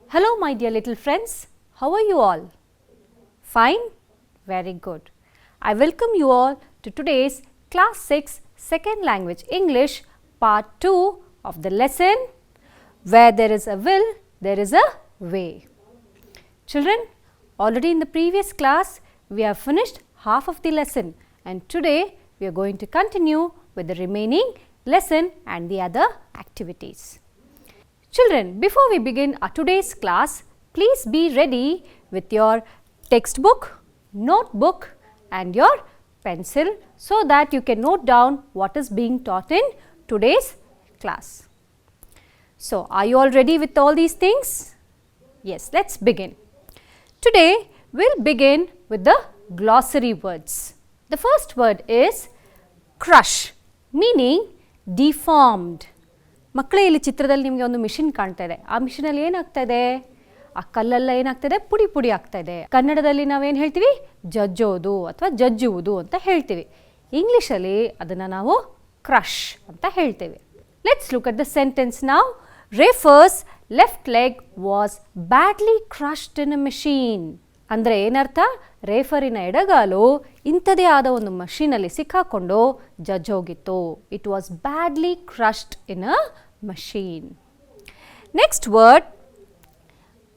Hello my dear little friends, how are you all? Fine? Very good. I welcome you all to today's class 6 second language English part 2 of the lesson Where there is a will, there is a way. Children, already in the previous class we have finished half of the lesson and today we are going to continue with the remaining lesson and the other activities. Children, before we begin our today's class, please be ready with your textbook, notebook and your pencil so that you can note down what is being taught in today's class. So, are you all ready with all these things? Yes, let's begin. Today, we'll begin with the glossary words. The first word is crush, meaning deformed. ಮಕ್ಕಳೇ ಇಲ್ಲಿ ಚಿತ್ರದಲ್ಲಿ ನಿಮಗೆ ಒಂದು machine ಕಾಣ್ತಾ ಇದೆ. ಆ ಮಿಷಿನಲ್ಲಿ ಏನಾಗ್ತಾ ಇದೆ? ಆ ಕಲ್ಲೆಲ್ಲ ಏನಾಗ್ತದೆ? ಪುಡಿ ಪುಡಿ ಆಗ್ತಾ ಇದೆ. ಕನ್ನಡದಲ್ಲಿ ನಾವೇನು ಹೇಳ್ತೀವಿ? ಜಜ್ಜೋದು ಅಥವಾ ಜಜ್ಜುವುದು ಅಂತ ಹೇಳ್ತೀವಿ. ಇಂಗ್ಲಿಷಲ್ಲಿ ಅದನ್ನು ನಾವು ಕ್ರಶ್ ಅಂತ ಹೇಳ್ತೇವೆ. Let's look at the sentence now. Rafer's left leg was badly crushed in a machine. ಅಂದರೆ ಏನರ್ಥ? ರೇಫರಿನ ಎಡಗಾಲು ಇಂಥದೇ ಆದ ಒಂದು ಮಷೀನಲ್ಲಿ ಸಿಕ್ಕಾಕೊಂಡು ಜಜ್ಜೋಗಿತ್ತು. It was badly crushed in a machine. Next word,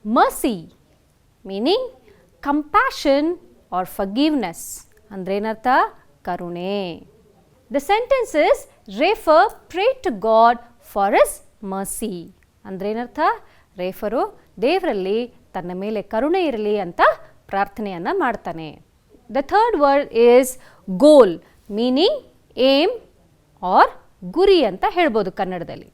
mercy, meaning compassion or forgiveness. ಅಂದ್ರೆ ಏನರ್ಥ? ಕರುಣೆ. The sentence is Rafer prayed to God for his mercy. ಅಂದ್ರೆ ಏನರ್ಥ? ರೇಫರು ದೇವರಲ್ಲಿ ತನ್ನ ಮೇಲೆ ಕರುಣೆ ಇರಲಿ ಅಂತ ಪ್ರಾರ್ಥನೆಯನ್ನು ಮಾಡ್ತಾನೆ. The third word is goal, meaning aim or ಗುರಿ ಅಂತ ಹೇಳ್ಬೋದು ಕನ್ನಡದಲ್ಲಿ.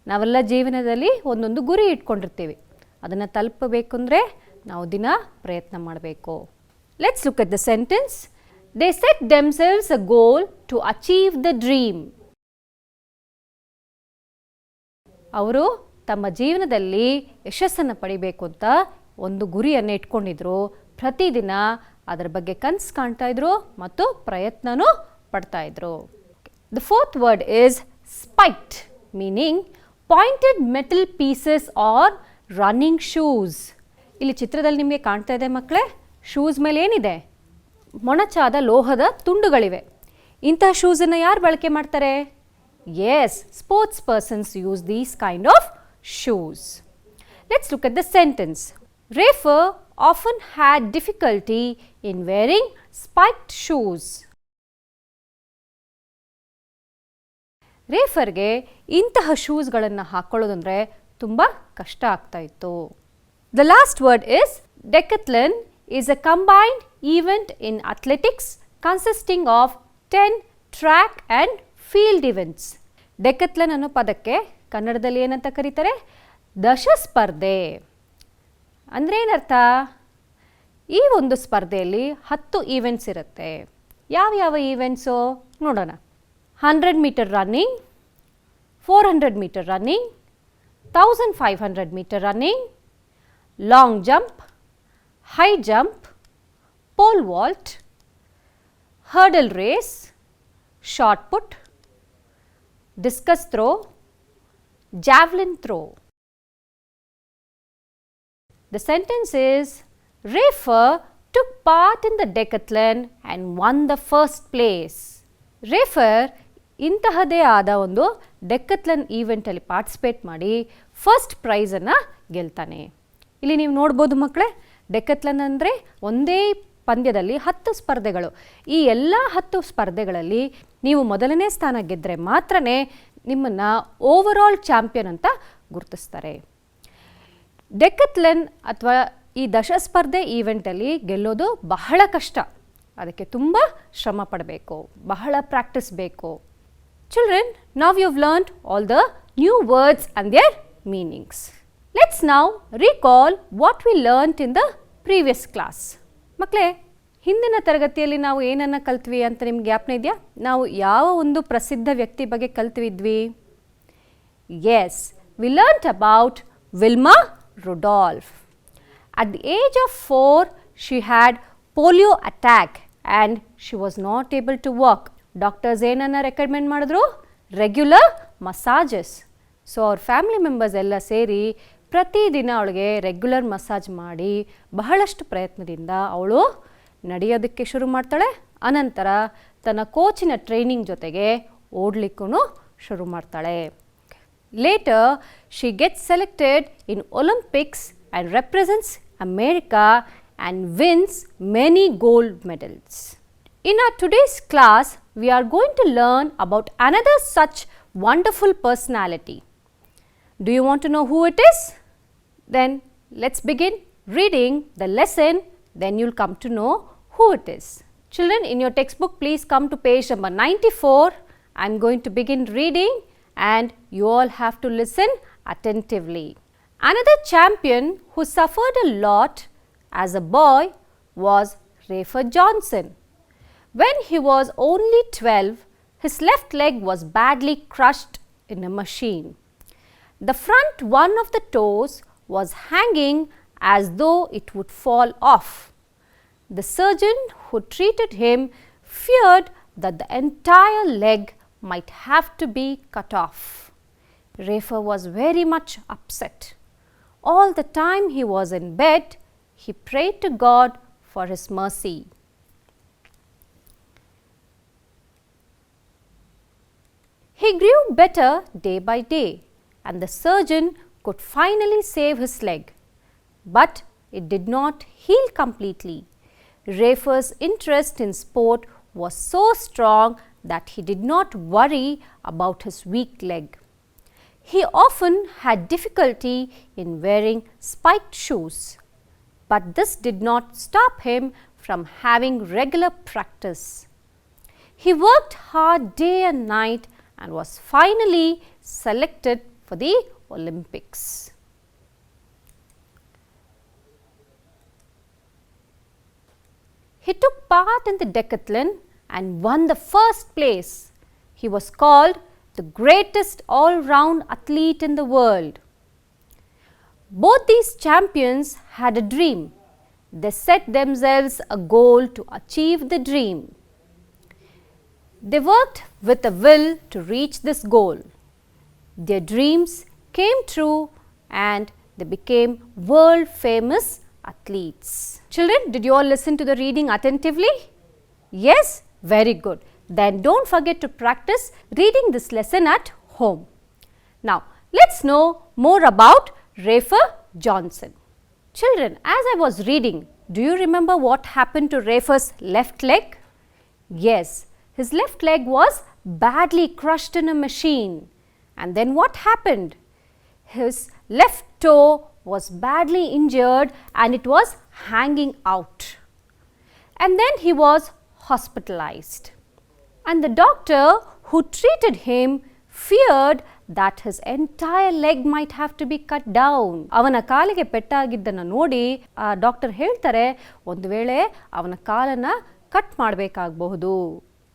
ನಾವೆಲ್ಲ ಜೀವನದಲ್ಲಿ ಒಂದೊಂದು ಗುರಿ ಇಟ್ಕೊಂಡಿರ್ತೀವಿ. ಅದನ್ನು ತಲುಪಬೇಕು ಅಂದರೆ ನಾವು ದಿನ ಪ್ರಯತ್ನ ಮಾಡಬೇಕು. Let's look at the sentence. They set themselves a goal to achieve the dream. ಅವರು ತಮ್ಮ ಜೀವನದಲ್ಲಿ ಯಶಸ್ಸನ್ನು ಪಡಿಬೇಕು ಅಂತ ಒಂದು ಗುರಿಯನ್ನು ಇಟ್ಕೊಂಡಿದ್ರು. ಪ್ರತಿದಿನ ಅದರ ಬಗ್ಗೆ ಕನಸು ಕಾಣ್ತಾ ಇದ್ರು ಮತ್ತು ಪ್ರಯತ್ನನೂ ಪಡ್ತಾ ಇದ್ರು. The fourth word is spite, meaning pointed metal pieces R running shoes. ಇಲ್ಲಿ ಚಿತ್ರದಲ್ಲಿ ನಿಮಗೆ ಕಾಣ್ತಾ ಇದೆ ಮಕ್ಕಳೇ, ಶೂಸ್ ಮೇಲೆ ಏನಿದೆ? ಮೊನಚಾದ ಲೋಹದ ತುಂಡುಗಳಿವೆ. ಇಂತಹ ಶೂಸನ್ನು ಯಾರು ಬಳಕೆ ಮಾಡ್ತಾರೆ? Yes, sports persons use these kind of shoes. Let's look at the sentence. Rafer often had difficulty in wearing spiked shoes. ರೇಫರ್ಗೆ ಇಂತಹ ಶೂಸ್ಗಳನ್ನು ಹಾಕೊಳ್ಳೋದಂದರೆ ತುಂಬ ಕಷ್ಟ ಆಗ್ತಾ ಇತ್ತು. The last word is decathlon is a combined event in athletics consisting of 10 track and field events. Decathlon ಅನ್ನೋ ಪದಕ್ಕೆ ಕನ್ನಡದಲ್ಲಿ ಏನಂತ ಕರೀತಾರೆ? ದಶಸ್ಪರ್ಧೆ. ಅಂದರೆ ಏನರ್ಥ? ಈ ಒಂದು ಸ್ಪರ್ಧೆಯಲ್ಲಿ 10 ಈವೆಂಟ್ಸ್ ಇರುತ್ತೆ. ಯಾವ ಈವೆಂಟ್ಸು ನೋಡೋಣ. 100 metre running, 400 metre running, 1500 metre running, long jump, high jump, pole vault, hurdle race, short put, discus throw, javelin throw. The sentence is Rafer took part in the decathlon and won the first place. Refer ಇಂತಹದೇ ಆದ ಒಂದು ಡೆಕಥ್ಲನ್ ಈವೆಂಟಲ್ಲಿ participate ಮಾಡಿ first ಪ್ರೈಸನ್ನು ಗೆಲ್ತಾನೆ. ಇಲ್ಲಿ ನೀವು ನೋಡ್ಬೋದು ಮಕ್ಕಳೇ, ಡೆಕಥ್ಲನ್ ಅಂದರೆ ಒಂದೇ ಪಂದ್ಯದಲ್ಲಿ 10 ಸ್ಪರ್ಧೆಗಳು. ಈ ಎಲ್ಲ 10 ಸ್ಪರ್ಧೆಗಳಲ್ಲಿ ನೀವು ಮೊದಲನೇ ಸ್ಥಾನ ಗೆದ್ದರೆ ಮಾತ್ರ ನಿಮ್ಮನ್ನು ಓವರಾಲ್ ಚಾಂಪಿಯನ್ ಅಂತ ಗುರುತಿಸ್ತಾರೆ. ಡೆಕಥ್ಲನ್ ಅಥವಾ ಈ ದಶಸ್ಪರ್ಧೆ ಈವೆಂಟಲ್ಲಿ ಗೆಲ್ಲೋದು ಬಹಳ ಕಷ್ಟ. ಅದಕ್ಕೆ ತುಂಬ ಶ್ರಮ ಪಡಬೇಕು, ಬಹಳ ಪ್ರಾಕ್ಟೀಸ್ ಬೇಕು. Children, now you have learned all the new words and their meanings. Let's now recall what we learned in the previous class. ಮಕ್ಕಳೇ, ಹಿಂದಿನ ತರಗತಿಯಲ್ಲಿ ನಾವು ಏನನ್ನು ಕಲ್ತ್ವಿ ಅಂತ ನಿಮ್ಗೆ ಜ್ಞಾಪನ ಇದೆಯಾ? ನಾವು ಯಾವ ಒಂದು ಪ್ರಸಿದ್ಧ ವ್ಯಕ್ತಿ ಬಗ್ಗೆ ಕಲ್ತಿದ್ವಿ? Yes, we learned about Wilma Rudolph. At the age of 4, she had polio attack and she was not able to walk. Doctors ಏನನ್ನ ರೆಕಮೆಂಡ್ ಮಾಡಿದ್ರು? Regular massages. ಸೊ ಅವ್ರ ಫ್ಯಾಮಿಲಿ ಮೆಂಬರ್ಸ್ ಎಲ್ಲ ಸೇರಿ ಪ್ರತಿದಿನ ಅವಳಿಗೆ ರೆಗ್ಯುಲರ್ ಮಸಾಜ್ ಮಾಡಿ ಬಹಳಷ್ಟು ಪ್ರಯತ್ನದಿಂದ ಅವಳು ನಡೆಯೋದಕ್ಕೆ ಶುರು ಮಾಡ್ತಾಳೆ. ಅನಂತರ ತನ್ನ ಕೋಚಿನ ಟ್ರೈನಿಂಗ್ ಜೊತೆಗೆ ಓಡಲಿಕ್ಕೂ ಶುರು ಮಾಡ್ತಾಳೆ. Later she gets selected in Olympics and represents America and wins many gold medals. In our today's class, we are going to learn about another such wonderful personality. Do you want to know who it is? Then let's begin reading the lesson, then you'll come to know who it is. Children, in your textbook, please come to page number 94. I'm going to begin reading and you all have to listen attentively. Another champion who suffered a lot as a boy was Rafer Johnson. When he was only 12, his left leg was badly crushed in a machine. The front one of the toes was hanging as though it would fall off. The surgeon who treated him feared that the entire leg might have to be cut off. Rafer was very much upset. All the time he was in bed, he prayed to God for his mercy. He grew better day by day and the surgeon could finally save his leg. But it did not heal completely. Rafer's interest in sport was so strong that he did not worry about his weak leg. He often had difficulty in wearing spiked shoes, but this did not stop him from having regular practice. He worked hard day and night and was finally selected for the Olympics. He took part in the decathlon and won the first place. He was called the greatest all-round athlete in the world. Both these champions had a dream. They set themselves a goal to achieve the dream. They worked with a will to reach this goal. Their dreams came true and they became world famous athletes. Children, did you all listen to the reading attentively? Yes? Very good. Then don't forget to practice reading this lesson at home. Now, let's know more about Rafer Johnson. Children, as I was reading, do you remember what happened to Rafer's left leg? Yes. His left leg was badly crushed in a machine. And then what happened? His left toe was badly injured and it was hanging out. And then he was hospitalized. And the doctor who treated him feared that his entire leg might have to be cut down. ಅವನ ಕಾಲಿಗೆ ಪೆಟ್ಟಾಗಿದ್ದನ್ನು ನೋಡಿ doctor ಹೇಳ್ತಾರೆ, ಒಂದು ವೇಳೆ ಅವನ ಕಾಲನ್ನು cut ಮಾಡಬೇಕಾಗಬಹುದು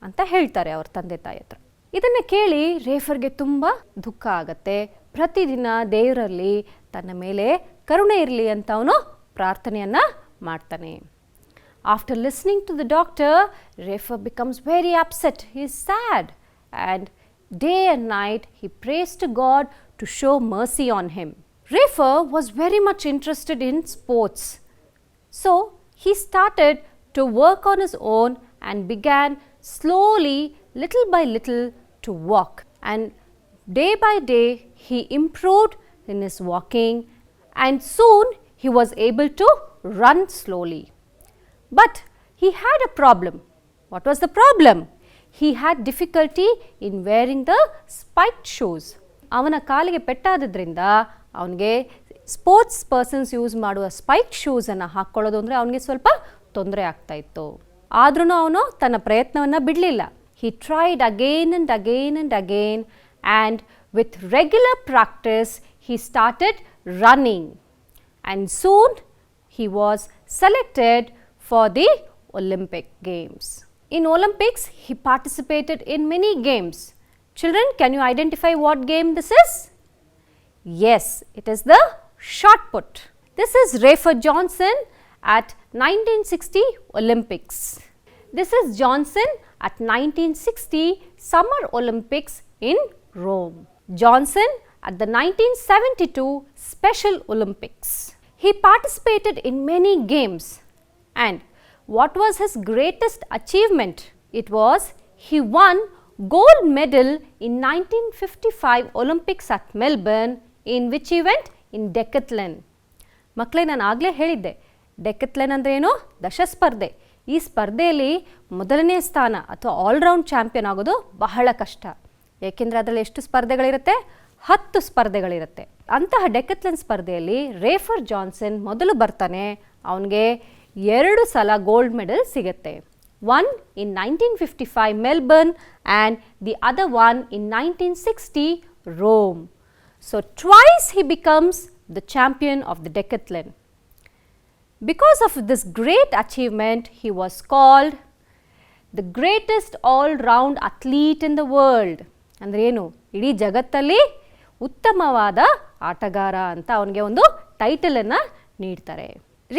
ಅಂತ ಹೇಳ್ತಾರೆ ಅವ್ರ ತಂದೆ ತಾಯಿ ಹತ್ರ. ಇದನ್ನು ಕೇಳಿ ರೇಫರ್ಗೆ ತುಂಬ ದುಃಖ ಆಗತ್ತೆ. ಪ್ರತಿದಿನ ದೇವರಲ್ಲಿ ತನ್ನ ಮೇಲೆ ಕರುಣೆ ಇರಲಿ ಅಂತ ಅವನು ಪ್ರಾರ್ಥನೆಯನ್ನು ಮಾಡ್ತಾನೆ. After listening to the doctor, Rafer becomes very upset. He is sad and day and night he prays to God to show mercy on him. Rafer was very much interested in sports. So he started to work on his own and began slowly, little by little, to walk. And day by day he improved in his walking and soon he was able to run slowly. But he had a problem. What was the problem? He had difficulty in wearing the spiked shoes. ಅವನ ಕಾಲಿಗೆ ಪೆಟ್ಟಾದ್ರಿಂದ ಅವನಿಗೆ sports persons use ಮಾಡುವ spike ಶೂಸನ್ನು ಹಾಕ್ಕೊಳ್ಳೋದು ಅಂದರೆ ಅವನಿಗೆ ಸ್ವಲ್ಪ ತೊಂದರೆ ಆಗ್ತಾ ಇತ್ತು. ಆದ್ರೂ ಅವನು ತನ್ನ ಪ್ರಯತ್ನವನ್ನು ಬಿಡಲಿಲ್ಲ. He tried again and again and again and with regular practice he started running and soon he was selected for the Olympic Games. In Olympics, he participated in many games. Children, can you identify what game this is? Yes, it is the shot put. This is Rafer Johnson at 1960 Olympics. This is Johnson at 1960 Summer Olympics in Rome. Johnson at the 1972 Special Olympics. He participated in many games, and what was his greatest achievement? It was he won gold medal in 1955 Olympics at Melbourne. In which event? In decathlon. ಮಕ್ಕಳೇ, ನಾನು ಆಗಲೇ ಹೇಳಿದ್ದೆ, ಡೆಕತ್ಲನ್ ಅಂದರೆ ಏನು? ದಶಸ್ಪರ್ಧೆ. ಈ ಸ್ಪರ್ಧೆಯಲ್ಲಿ ಮೊದಲನೇ ಸ್ಥಾನ ಅಥವಾ ಆಲ್ರೌಂಡ್ ಚಾಂಪಿಯನ್ ಆಗೋದು ಬಹಳ ಕಷ್ಟ. ಏಕೆಂದರೆ ಅದರಲ್ಲಿ ಎಷ್ಟು ಸ್ಪರ್ಧೆಗಳಿರುತ್ತೆ? 10 ಸ್ಪರ್ಧೆಗಳಿರುತ್ತೆ. ಅಂತಹ ಡೆಕತ್ಲನ್ ಸ್ಪರ್ಧೆಯಲ್ಲಿ ರೇಫರ್ ಜಾನ್ಸನ್ ಮೊದಲು ಬರ್ತಾನೆ. ಅವನಿಗೆ 2 ಸಲ ಗೋಲ್ಡ್ ಮೆಡಲ್ ಸಿಗುತ್ತೆ. One in 1955 Melbourne and the other one in 1960 Rome. So twice he becomes the champion of the decathlon. Because of this great achievement, he was called the greatest all-round athlete in the world. ಅಂದ್ರೆ ಏನು? ಇಡೀ ಜಗತ್ತಲ್ಲಿ ಉತ್ತಮವಾದ ಆಟಗಾರ ಅಂತ ಅವನಿಗೆ ಒಂದು title ಅನ್ನು ನೀಡ್ತಾರೆ.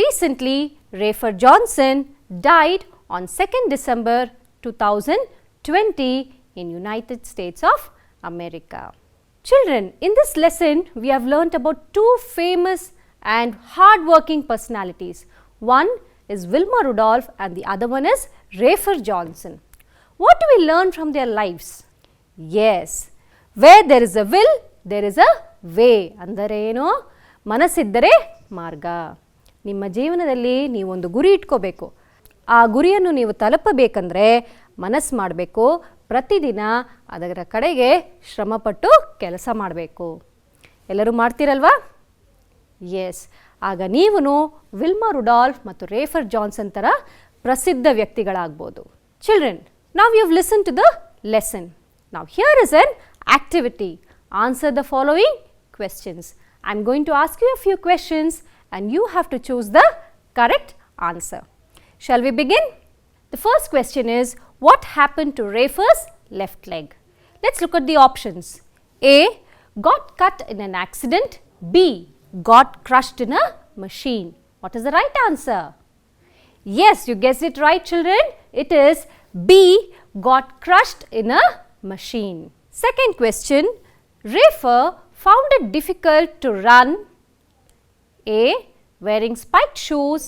Recently, Rafer Johnson died on 2nd December 2020 in United States of America. Children, in this lesson we have learnt about 2 famous and hard-working personalities. One is Wilma Rudolph and the other one is Rafer Johnson. What do we learn from their lives? Yes, where there is a will, there is a way. ಅಂದರೆ ಏನು? ಮನಸ್ಸಿದ್ದರೆ ಮಾರ್ಗ. ನಿಮ್ಮ ಜೀವನದಲ್ಲಿ ನೀವೊಂದು ಗುರಿ ಇಟ್ಕೋಬೇಕು. ಆ ಗುರಿಯನ್ನು ನೀವು ತಲುಪಬೇಕಂದ್ರೆ ಮನಸ್ಸು ಮಾಡಬೇಕು. ಪ್ರತಿದಿನ ಅದರ ಕಡೆಗೆ ಶ್ರಮಪಟ್ಟು ಕೆಲಸ ಮಾಡಬೇಕು. ಎಲ್ಲರೂ ಮಾಡ್ತೀರಲ್ವಾ? ಎಸ್. ಆಗ ನೀವು ವಿಲ್ಮಾ ರುಡಾಲ್ಫ್ ಮತ್ತು ರೇಫರ್ ಜಾನ್ಸನ್ ಥರ ಪ್ರಸಿದ್ಧ ವ್ಯಕ್ತಿಗಳಾಗ್ಬೋದು. Children, now you have listen to the lesson. Now here is an activity. Answer the following questions. I am going to ask you a few questions and you have to choose the correct answer. Shall we begin? The first question is, what happened to Rafer's left leg? Let's look at the options. A. Got cut in an accident. B. Got crushed in a machine. What is the right answer? Yes, you guessed it right, children. It is B. Got crushed in a machine. Second question, Rafer found it difficult to run. A. Wearing spiked shoes.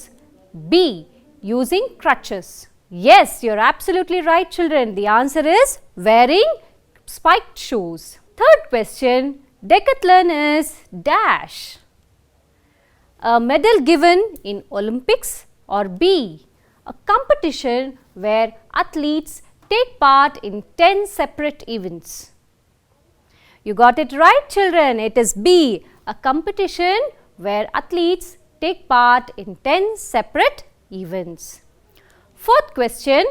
B. Using crutches. Yes, you're absolutely right, children. The answer is wearing spiked shoes. Third question, decathlon is dash. A medal given in Olympics, or B. A competition where athletes take part in 10 separate events. You got it right, children. It is B. A competition where athletes take part in 10 separate events. Fourth question,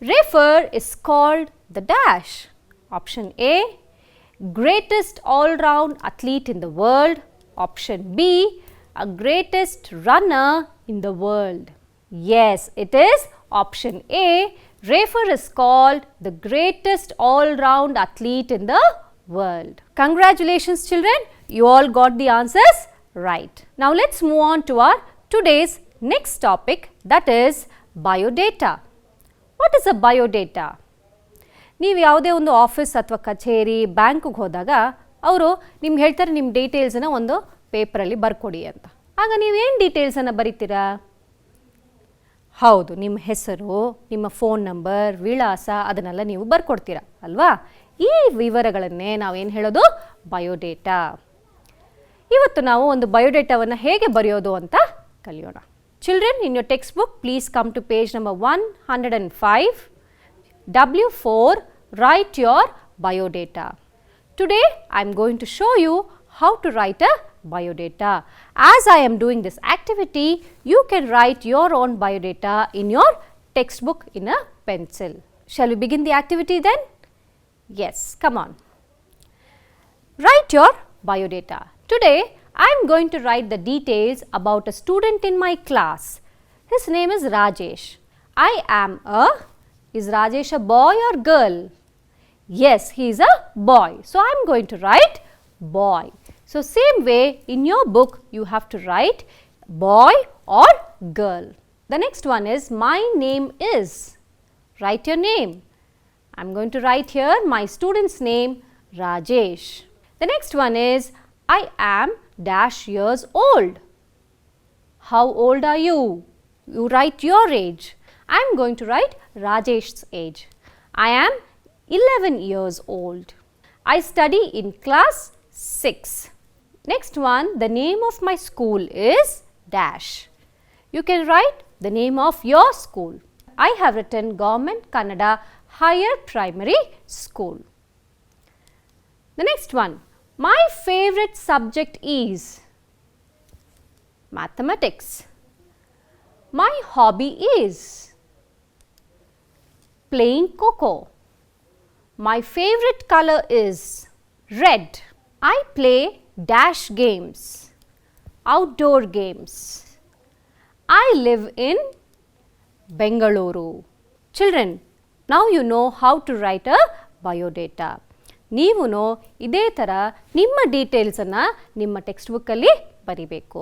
Rafer is called the dash. Option A, greatest all-round athlete in the world. Option B, a greatest runner in the world. Yes, it is option A. Rafer is called the greatest all-round athlete in the world. Congratulations, children. You all got the answers right. Now let's move on to our today's next topic, that is biodata. What is a biodata? ನೀವು ಯಾವುದೇ ಒಂದು office ಅಥವಾ ಕಚೇರಿ ಬ್ಯಾಂಕ್ಗೆ ಹೋದಾಗ ಅವರು ನಿಮ್ಗೆ ಹೇಳ್ತಾರೆ ನಿಮ್ಮ ಡೀಟೇಲ್ಸನ್ನು ಒಂದು ಪೇಪರಲ್ಲಿ ಬರ್ಕೊಡಿ ಅಂತ. ಆಗ ನೀವೇನು ಡೀಟೇಲ್ಸನ್ನು ಬರಿತೀರಾ? ಹೌದು, ನಿಮ್ಮ ಹೆಸರು, ನಿಮ್ಮ ಫೋನ್ ನಂಬರ್, ವಿಳಾಸ ಅದನ್ನೆಲ್ಲ ನೀವು ಬರ್ಕೊಡ್ತೀರಾ ಅಲ್ವಾ? ಈ ವಿವರಗಳನ್ನೇ ನಾವೇನು ಹೇಳೋದು? ಬಯೋಡೇಟಾ. ಇವತ್ತು ನಾವು ಒಂದು ಬಯೋಡೇಟಾವನ್ನು ಹೇಗೆ ಬರೆಯೋದು ಅಂತ ಕಲಿಯೋಣ. Children, in your textbook, please come to page number 105. W4, write your biodata. Today, I am going to show you how to write a biodata. As I am doing this activity, you can write your own biodata in your textbook in a pencil. Shall we begin the activity then? Yes, come on. Write your biodata. Today, I am going to write the details about a student in my class. His name is Rajesh. Is Rajesh a boy or girl? Yes, he is a boy. So, I am going to write boy. So, same way in your book you have to write boy or girl. The next one is my name is. Write your name. I am going to write here my student's name Rajesh. The next one is I am dash years old. How old are you? You write your age. I am going to write Rajesh's age. I am 11 years old. I study in class 6. Next one, the name of my school is dash. You can write the name of your school. I have written Government Kannada Higher Primary School. The next one, my favorite subject is mathematics. My hobby is playing Coco. My favorite color is red. I play dash games, outdoor games. I live in Bengaluru. Children, now you know how to write a biodata. ನೀವು ಇದೇ ಥರ ನಿಮ್ಮ ಡೀಟೇಲ್ಸನ್ನು ನಿಮ್ಮ text ಬುಕ್ಕಲ್ಲಿ ಬರಿಬೇಕು.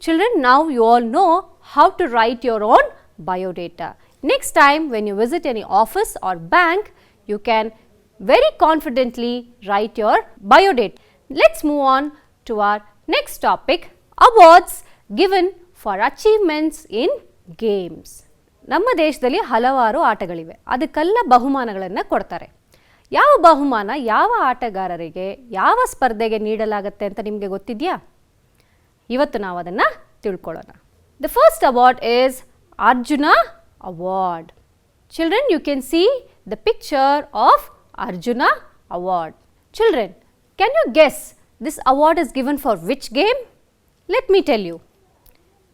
Children, now you all know how to write your own biodata. Next time when you visit any office or bank, you can very confidently write your biodata. Let's move on to our next topic, awards given for achievements in games. ನಮ್ಮ ದೇಶದಲ್ಲಿ ಹಲವಾರು ಆಟಗಳಿವೆ, ಅದಕ್ಕೆಲ್ಲ ಬಹುಮಾನಗಳನ್ನು ಕೊಡ್ತಾರೆ. ಯಾವ ಬಹುಮಾನ ಯಾವ ಆಟಗಾರರಿಗೆ ಯಾವ ಸ್ಪರ್ಧೆಗೆ ನೀಡಲಾಗುತ್ತೆ ಅಂತ ನಿಮಗೆ ಗೊತ್ತಿದೆಯಾ? ಇವತ್ತು ನಾವು ಅದನ್ನು ತಿಳ್ಕೊಳ್ಳೋಣ. The first award is Arjuna Award. Children, you can see the picture of Arjuna Award. Children, can you guess this award is given for which game? Let me tell you.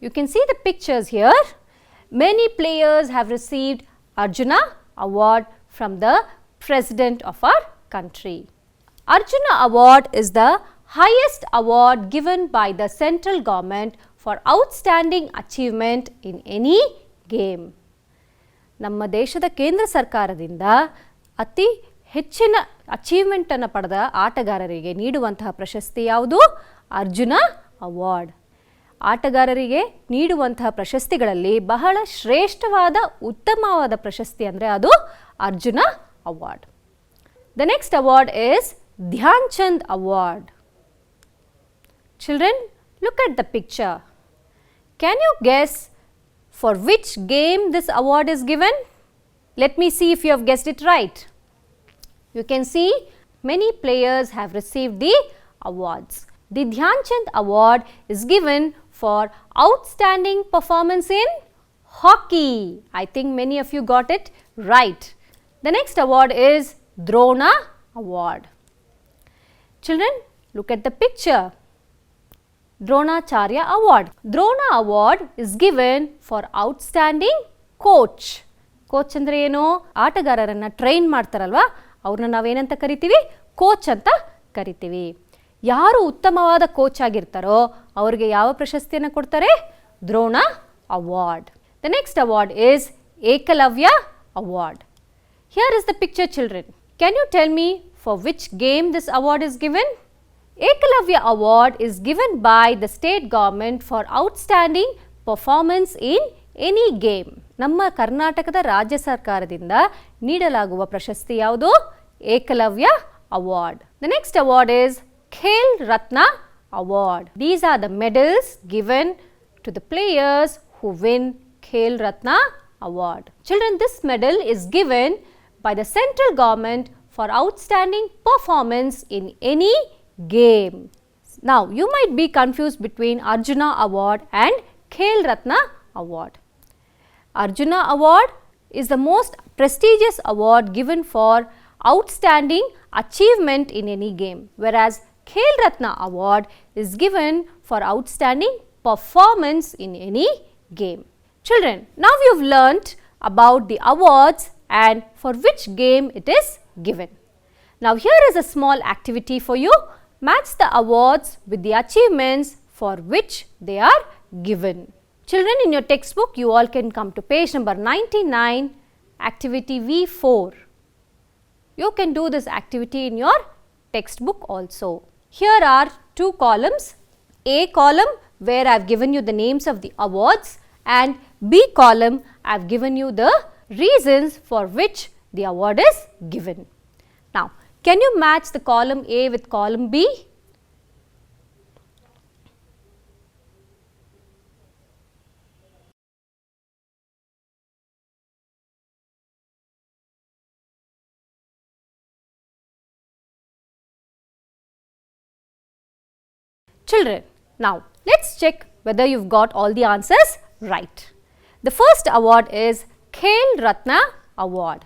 You can see the pictures here. Many players have received Arjuna Award from the President of our country. Arjuna Award is the highest award given by the central government for outstanding achievement in any game. ನಮ್ಮ ದೇಶದ ಕೇಂದ್ರ ಸರ್ಕಾರದಿಂದ ಅತಿ ಹೆಚ್ಚಿನ ಅಚೀವ್ಮೆಂಟನ್ನು ಪಡೆದ ಆಟಗಾರರಿಗೆ ನೀಡುವಂತಹ ಪ್ರಶಸ್ತಿ ಯಾವುದು? ಅರ್ಜುನ ಅವಾರ್ಡ್. ಆಟಗಾರರಿಗೆ ನೀಡುವಂತಹ ಪ್ರಶಸ್ತಿಗಳಲ್ಲಿ ಬಹಳ ಶ್ರೇಷ್ಠವಾದ ಉತ್ತಮವಾದ ಪ್ರಶಸ್ತಿ ಅಂದರೆ ಅದು Arjuna award. The next award is Dhyan Chand Award. Children, look at the picture. Can you guess for which game this award is given? Let me see if you have guessed it right. You can see many players have received the awards. The Dhyan Chand Award is given for outstanding performance in hockey. I think many of you got it right. The next award is Drona Award. Children, look at the picture. Dronacharya Award. Drona Award is given for outstanding coach. Coach ಅಂದರೆ ಏನು? ಆಟಗಾರರನ್ನು train ಮಾಡ್ತಾರಲ್ವಾ, ಅವ್ರನ್ನ ನಾವೇನಂತ ಕರಿತೀವಿ? Coach ಅಂತ ಕರಿತೀವಿ. ಯಾರು ಉತ್ತಮವಾದ ಕೋಚ್ ಆಗಿರ್ತಾರೋ ಅವ್ರಿಗೆ ಯಾವ ಪ್ರಶಸ್ತಿಯನ್ನು ಕೊಡ್ತಾರೆ? Drona award. The next award is Ekalavya Award. Here is the picture, children. Can you tell me for which game this award is given? Ekalavya Award is given by the state government for outstanding performance in any game. ನಮ್ಮ ಕರ್ನಾಟಕದ ರಾಜ್ಯ ಸರ್ಕಾರದಿಂದ ನೀಡಲಾಗುವ ಪ್ರಶಸ್ತಿ ಯಾವುದು? Ekalavya award. The next award is Khel Ratna Award. These are the medals given to the players who win Khel Ratna Award. Children, this medal is given by the central government for outstanding performance in any game. Now, you might be confused between Arjuna Award and Khel Ratna Award. Arjuna Award is the most prestigious award given for outstanding achievement in any game, whereas Khel Ratna Award is given for outstanding performance in any game. Children, now you have learnt about the awards and for which game it is given. Now here is a small activity for you. Match the awards with the achievements for which they are given. Children, in your textbook you all can come to page number 99, activity V4. You can do this activity in your textbook also. Here are two columns. A column where I have given you the names of the awards, and B column I have given you the reasons for which the award is given. Now, Can you match the column A with column B? Children, now let's check whether you've got all the answers right. The first award is Khel Ratna Award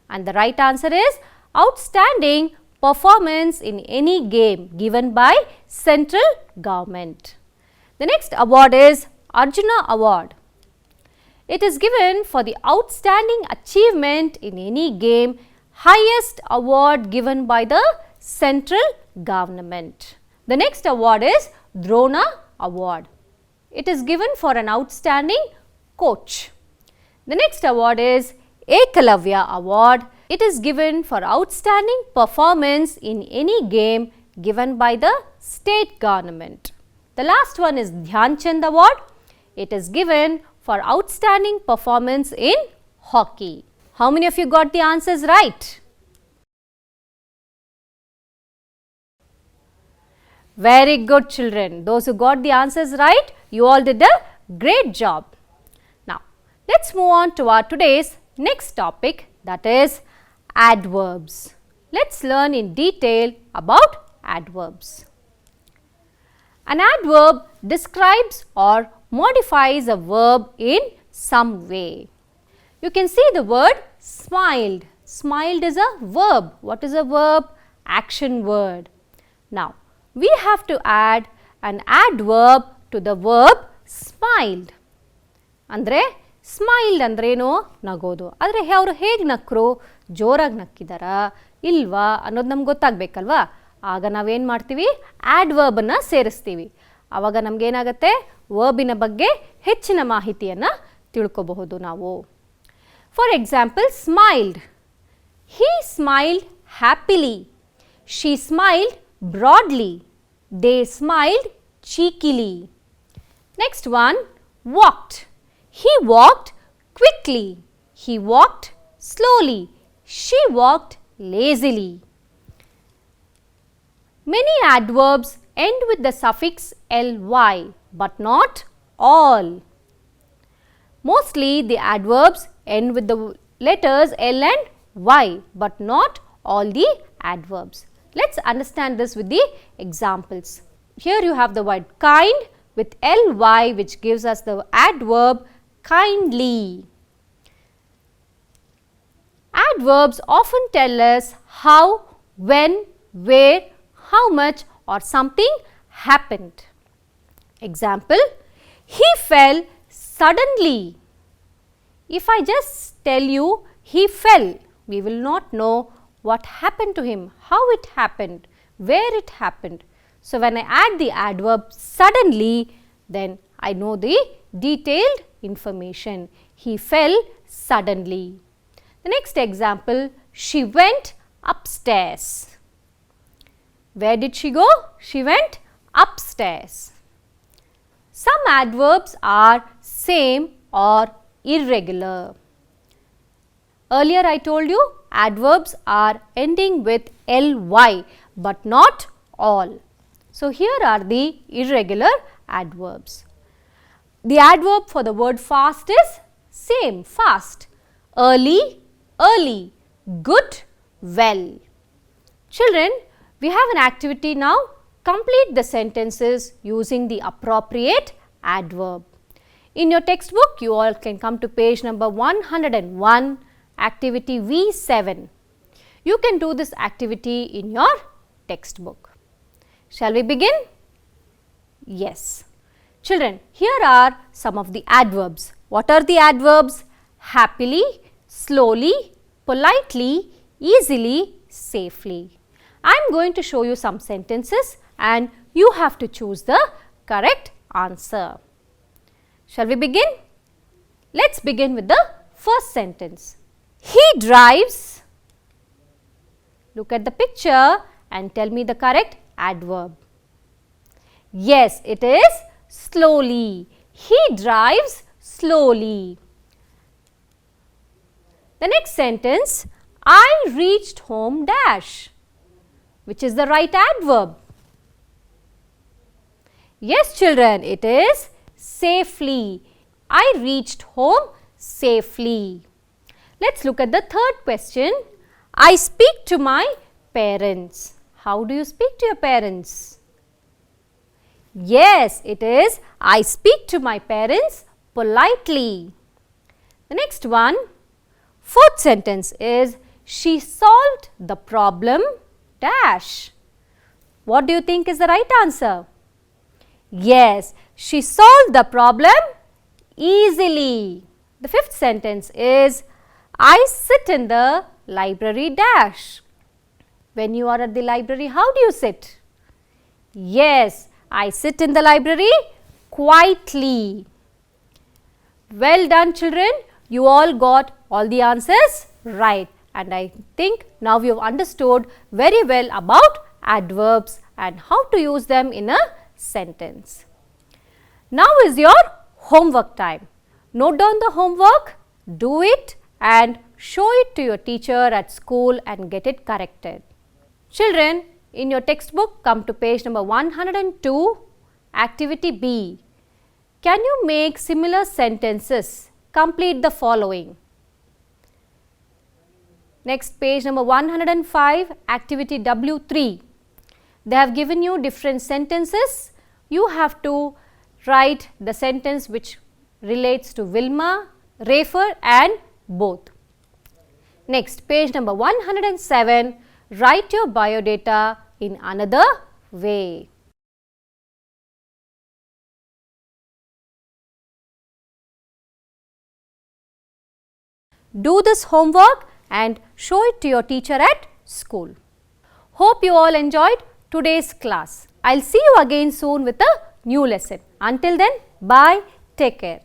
and the right answer is Outstanding Performance in any game given by central government. The next award is Arjuna Award. It is given for the outstanding achievement in any game, highest award given by the central government. The next award is Drona Award. It is given for an outstanding coach. The next award is Ekalavya Award. It is given for outstanding performance in any game given by the state government. The last one is Dhyan Chand Award. It is given for outstanding performance in hockey. How many of you got the answers right? Very good, children. Those who got the answers right, you all did a great job. Now, let's move on to our today's next topic, that is adverbs. Let's learn in detail about adverbs. An adverb describes or modifies a verb in some way. You can see the word smiled. Smiled is a verb. What is a verb? Action word. Now, we have to add an adverb to the verb smiled. Andre smiled ಅಂದ್ರೇನು ನಗೋದು. ಆದರೆ ಅವರು ಹೇಗೆ ನಕ್ಕರು? ಜೋರಾಗಿ ನಕ್ಕಿದಾರಾ ಇಲ್ವಾ ಅನ್ನೋದು ನಮ್ಗೆ ಗೊತ್ತಾಗಬೇಕಲ್ವಾ? ಆಗ ನಾವೇನು ಮಾಡ್ತೀವಿ? ಆಡ್ವರ್ಬನ್ನು ಸೇರಿಸ್ತೀವಿ. ಆವಾಗ ನಮಗೇನಾಗುತ್ತೆ? ವರ್ಬಿನ ಬಗ್ಗೆ ಹೆಚ್ಚಿನ ಮಾಹಿತಿಯನ್ನು ತಿಳ್ಕೋಬಹುದು ನಾವು. For example smiled. He smiled happily. She smiled broadly. They smiled cheekily. Next one, walked. He walked quickly. He walked slowly. She walked lazily. Many adverbs end with the suffix ly, but not all. Mostly the adverbs end with the letters L and Y, but not all the adverbs. Let's understand this with the examples. Here you have the word kind with ly, which gives us the adverb kindly. Adverbs often tell us how, when, where, how much or something happened. Example, he fell suddenly. If I just tell you he fell, we will not know what happened to him, how it happened, where it happened. So, when I add the adverb suddenly, then I know the detailed information. He fell suddenly. The next example, she went upstairs. Where did she go? She went upstairs. Some adverbs are same or irregular. Earlier I told you adverbs are ending with ly, but not all. So, here are the irregular adverbs. The adverb for the word fast is same, fast. Early, early. Good, well. Children, we have an activity now. Complete the sentences using the appropriate adverb. In your textbook, you all can come to page number 101, activity V7. You can do this activity in your textbook. Shall we begin? Yes. Children, here are some of the adverbs. What are the adverbs? Happily, slowly, politely, easily, safely. I am going to show you some sentences and you have to choose the correct answer. Shall we begin? Let's begin with the first sentence. He drives. Look at the picture and tell me the correct adverb. Yes, it is slowly. He drives slowly. The next sentence, I reached home dash. which is the right adverb? Yes, children, it is safely. I reached home safely. Let's look at the third question. I speak to my parents. How do you speak to your parents? Yes, it is I speak to my parents politely. The next one, fourth sentence is she solved the problem dash. What do you think is the right answer? Yes, she solved the problem easily. The fifth sentence is I sit in the library dash. When you are at the library, how do you sit? Yes, I sit in the library quietly. Well done, children. You all got all the answers right. And I think now you have understood very well about adverbs and how to use them in a sentence. Now is your homework time. Note down the homework, do it and show it to your teacher at school and get it corrected. Children, in your textbook, come to page number 102, activity B. Can you make similar sentences? Complete the following. Next, page number 105, activity W3. They have given you different sentences. You have to write the sentence which relates to Wilma, Rafer and both. Next, page number 107, write your biodata in another way. Do this homework and show it to your teacher at school. Hope you all enjoyed today's class. I'll see you again soon with a new lesson. Until then, bye. Take care.